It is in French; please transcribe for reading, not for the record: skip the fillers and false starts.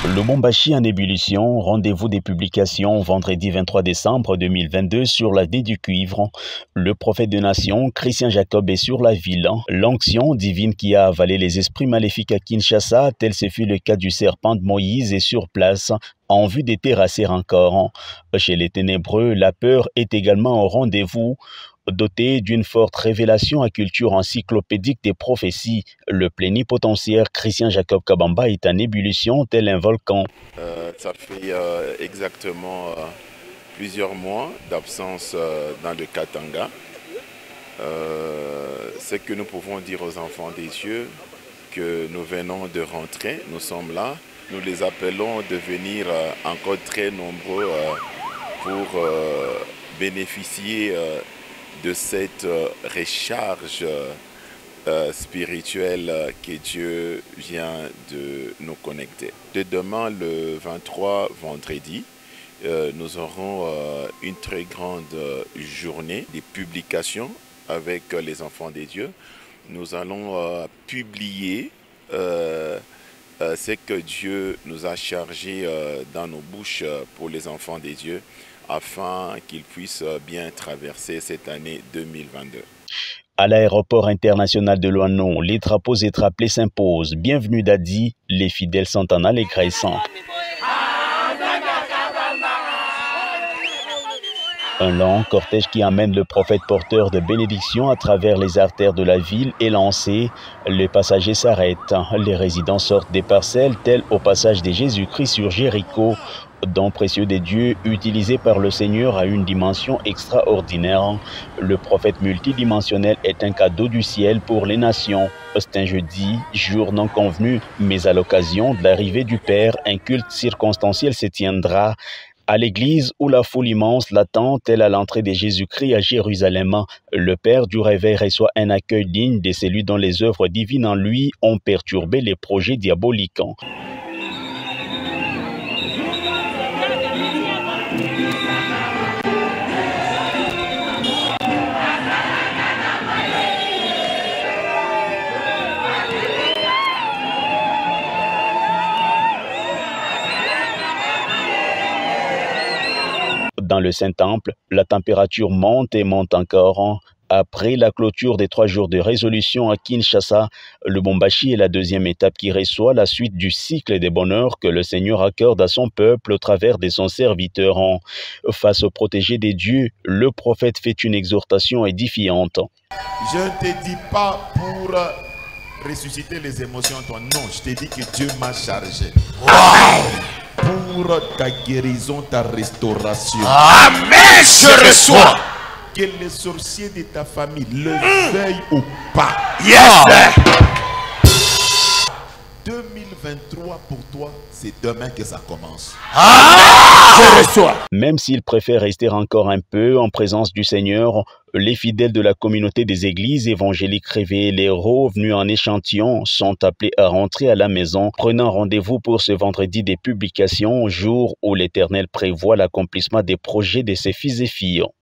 Lubumbashi en ébullition, rendez-vous des publications vendredi 23 décembre 2022 sur la vie du cuivre. Le prophète de nation, Christian Jacob, est sur la ville. L'onction divine qui a avalé les esprits maléfiques à Kinshasa, tel ce fut le cas du serpent de Moïse, est sur place en vue de terrasser encore. Chez les ténébreux, la peur est également au rendez-vous. Doté d'une forte révélation à culture encyclopédique des prophéties, le plénipotentiaire Christian Jacob Kabamba est en ébullition tel un volcan. Ça fait exactement plusieurs mois d'absence dans le Katanga. C'est que nous pouvons dire aux enfants des cieux que nous venons de rentrer, nous sommes là. Nous les appelons de venir encore très nombreux pour bénéficier de cette recharge spirituelle que Dieu vient de nous connecter. De demain, le 23 vendredi, nous aurons une très grande journée de publications avec les enfants des dieux. Nous allons publier ce que Dieu nous a chargé dans nos bouches pour les enfants des dieux, afin qu'ils puissent bien traverser cette année 2022. À l'aéroport international de Loanon, les drapeaux et trapelés s'imposent. Bienvenue Dadi, les fidèles sont en allégressant. Un long cortège qui amène le prophète porteur de bénédiction à travers les artères de la ville est lancé. Les passagers s'arrêtent. Les résidents sortent des parcelles, telles au passage de Jésus-Christ sur Jéricho. Don précieux des dieux utilisé par le Seigneur à une dimension extraordinaire. Le prophète multidimensionnel est un cadeau du ciel pour les nations. C'est un jeudi, jour non convenu, mais à l'occasion de l'arrivée du Père, un culte circonstanciel se tiendra à l'église où la foule immense l'attend, telle à l'entrée de Jésus-Christ à Jérusalem. Le Père du réveil reçoit un accueil digne de celui dont les œuvres divines en lui ont perturbé les projets diaboliques. Dans le Saint-Temple, la température monte et monte encore. Après la clôture des 3 jours de résolution à Kinshasa, Lubumbashi est la deuxième étape qui reçoit la suite du cycle des bonheurs que le Seigneur accorde à son peuple au travers de son serviteur. Face au protégé des dieux, le prophète fait une exhortation édifiante. Je ne te dis pas pour ressusciter les émotions en toi. Non, je te dis que Dieu m'a chargé. Wow! Pour ta guérison, ta restauration. Amen, je reçois. Que les sorciers de ta famille le veuillent ou pas. Yes. 2023 pour toi, c'est demain que ça commence. Je reçois. Même s'ils préfèrent rester encore un peu en présence du Seigneur, les fidèles de la communauté des églises évangéliques révélées revenus en échantillon sont appelés à rentrer à la maison, prenant rendez-vous pour ce vendredi des publications, jour où l'Éternel prévoit l'accomplissement des projets de ses fils et filles.